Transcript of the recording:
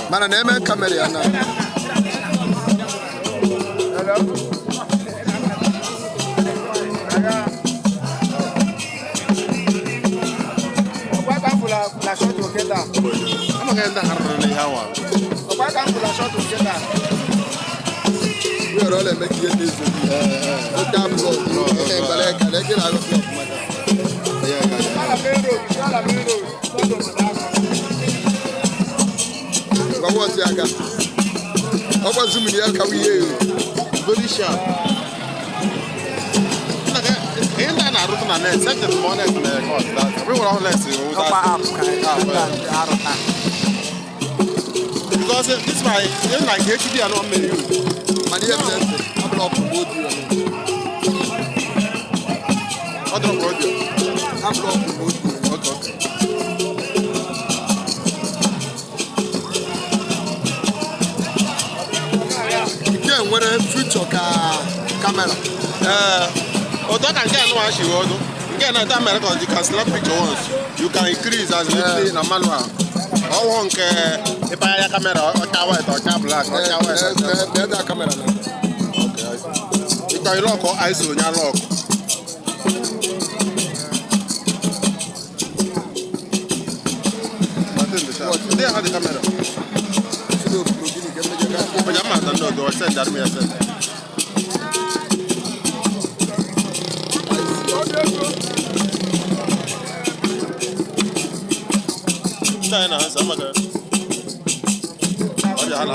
Mana na-eme kamera ya na. La shot will get down. I'm going to have a hour. Why can't the shot will get down? We are all making this. Damn blood. But I can get out of what was Yaga? What was Zooming Yaka? Very sharp. We were all less because this is like HB and 1 million. I'm not promoting you. I'm not promoting you. Again, what a future camera. Although I can't watch you, again, at America, you can snap picture once. You can increase as you see in a manual. How long if I have a camera or tower or black or tower? Camera. Okay, I see. You can lock or ISO in your lock. They have the camera. But I'm not going to send that me. I said. China, some of them. Oh, yeah,